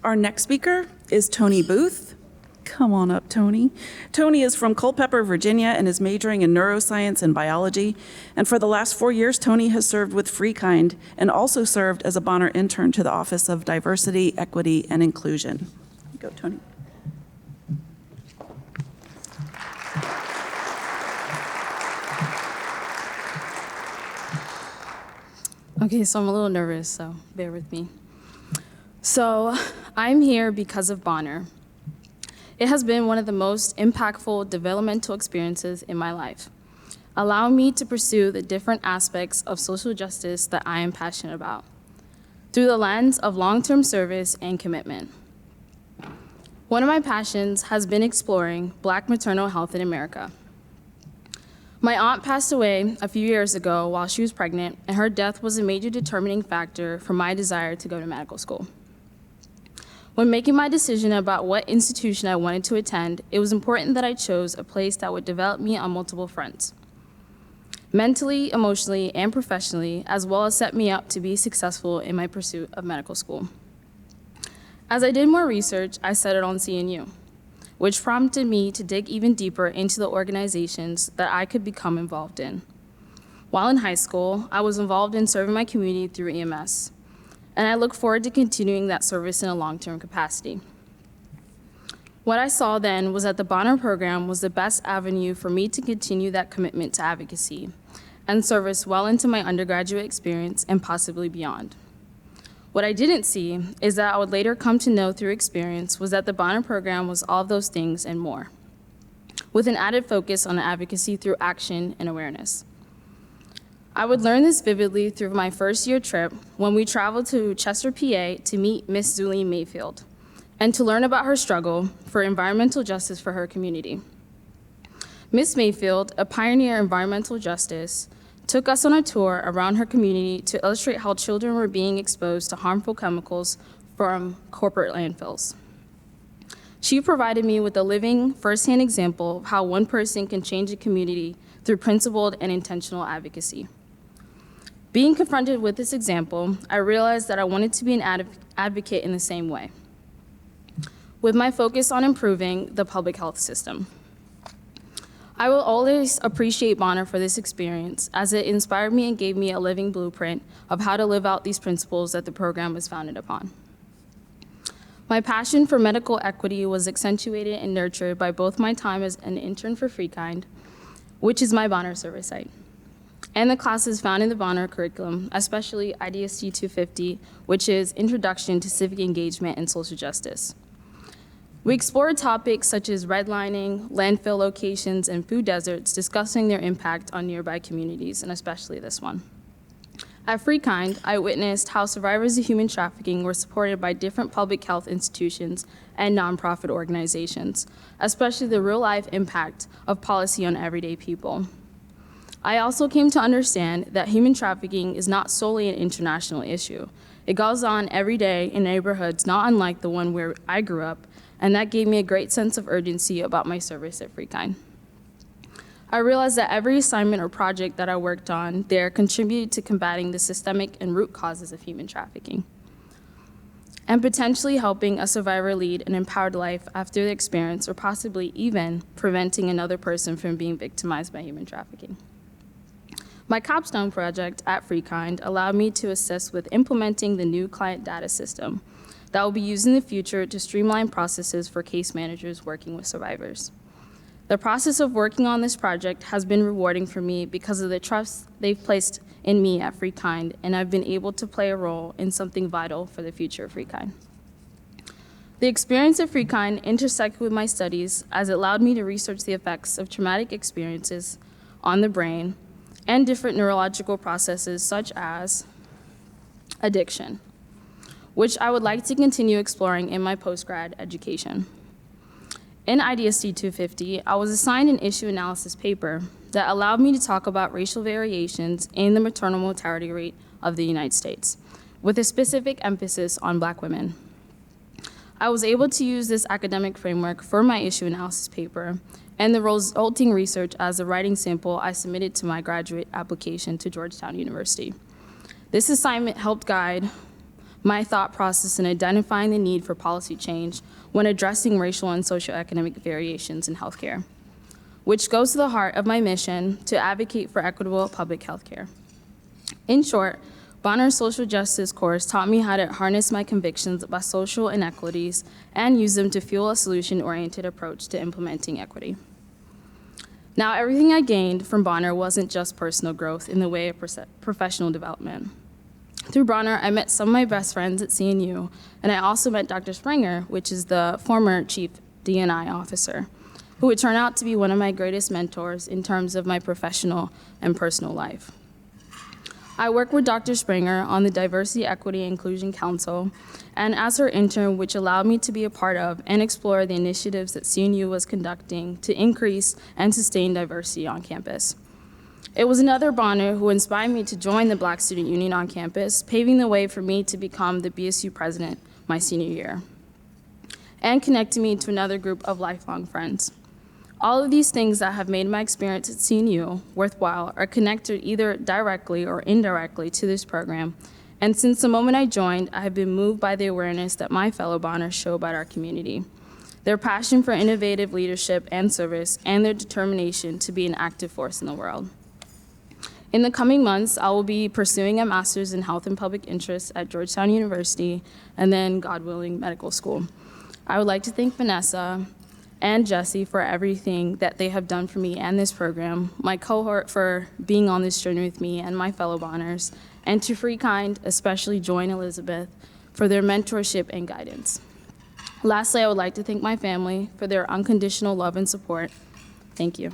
Our next speaker is Toni Booth. Come on up, Toni. Toni is from Culpeper, Virginia, and is majoring in neuroscience and biology. And for the last 4 years, Toni has served with FreeKind and also served as a Bonner intern to the Office of Diversity, Equity, and Inclusion. Go, Toni. Okay, so I'm a little nervous, so bear with me. So I'm here because of Bonner. It has been one of the most impactful developmental experiences in my life, allowing me to pursue the different aspects of social justice that I am passionate about through the lens of long-term service and commitment. One of my passions has been exploring Black maternal health in America. My aunt passed away a few years ago while she was pregnant, and her death was a major determining factor for my desire to go to medical school. When making my decision about what institution I wanted to attend, it was important that I chose a place that would develop me on multiple fronts, mentally, emotionally, and professionally, as well as set me up to be successful in my pursuit of medical school. As I did more research, I settled on CNU, which prompted me to dig even deeper into the organizations that I could become involved in. While in high school, I was involved in serving my community through EMS, and I look forward to continuing that service in a long-term capacity. What I saw then was that the Bonner program was the best avenue for me to continue that commitment to advocacy and service well into my undergraduate experience and possibly beyond. What I didn't see is that I would later come to know through experience was that the Bonner program was all of those things and more, with an added focus on advocacy through action and awareness. I would learn this vividly through my first year trip when we traveled to Chester, PA to meet Miss Zuline Mayfield and to learn about her struggle for environmental justice for her community. Miss Mayfield, a pioneer in environmental justice, took us on a tour around her community to illustrate how children were being exposed to harmful chemicals from corporate landfills. She provided me with a living, firsthand example of how one person can change a community through principled and intentional advocacy. Being confronted with this example, I realized that I wanted to be an advocate in the same way, with my focus on improving the public health system. I will always appreciate Bonner for this experience, as it inspired me and gave me a living blueprint of how to live out these principles that the program was founded upon. My passion for medical equity was accentuated and nurtured by both my time as an intern for FreeKind, which is my Bonner service site, and the classes found in the Bonner curriculum, especially IDST 250, which is Introduction to Civic Engagement and Social Justice. We explored topics such as redlining, landfill locations, and food deserts, discussing their impact on nearby communities, and especially this one. At FreeKind, I witnessed how survivors of human trafficking were supported by different public health institutions and nonprofit organizations, especially the real-life impact of policy on everyday people. I also came to understand that human trafficking is not solely an international issue. It goes on every day in neighborhoods not unlike the one where I grew up, and that gave me a great sense of urgency about my service at FreeKind. I realized that every assignment or project that I worked on there contributed to combating the systemic and root causes of human trafficking, and potentially helping a survivor lead an empowered life after the experience, or possibly even preventing another person from being victimized by human trafficking. My capstone project at FreeKind allowed me to assist with implementing the new client data system that will be used in the future to streamline processes for case managers working with survivors. The process of working on this project has been rewarding for me because of the trust they've placed in me at FreeKind, and I've been able to play a role in something vital for the future of FreeKind. The experience of FreeKind intersected with my studies as it allowed me to research the effects of traumatic experiences on the brain and different neurological processes such as addiction, which I would like to continue exploring in my post-grad education. In IDST 250, I was assigned an issue analysis paper that allowed me to talk about racial variations in the maternal mortality rate of the United States, with a specific emphasis on Black women. I was able to use this academic framework for my issue analysis paper and the resulting research as a writing sample I submitted to my graduate application to Georgetown University. This assignment helped guide my thought process in identifying the need for policy change when addressing racial and socioeconomic variations in healthcare, which goes to the heart of my mission to advocate for equitable public healthcare. In short, Bonner's social justice course taught me how to harness my convictions about social inequities and use them to fuel a solution-oriented approach to implementing equity. Now, everything I gained from Bonner wasn't just personal growth in the way of professional development. Through Bonner, I met some of my best friends at CNU, and I also met Dr. Springer, which is the former chief D&I officer, who would turn out to be one of my greatest mentors in terms of my professional and personal life. I worked with Dr. Springer on the Diversity, Equity, and Inclusion Council, and as her intern, which allowed me to be a part of and explore the initiatives that CNU was conducting to increase and sustain diversity on campus. It was another Bonner who inspired me to join the Black Student Union on campus, paving the way for me to become the BSU president my senior year, and connected me to another group of lifelong friends. All of these things that have made my experience at CNU worthwhile are connected either directly or indirectly to this program, and since the moment I joined, I have been moved by the awareness that my fellow Bonners show about our community, their passion for innovative leadership and service, and their determination to be an active force in the world. In the coming months, I will be pursuing a master's in health and public interest at Georgetown University, and then, God willing, medical school. I would like to thank Vanessa and Jesse for everything that they have done for me and this program, my cohort for being on this journey with me and my fellow Bonners, and to Freekind, especially Joy and Elizabeth, for their mentorship and guidance. Lastly, I would like to thank my family for their unconditional love and support. Thank you.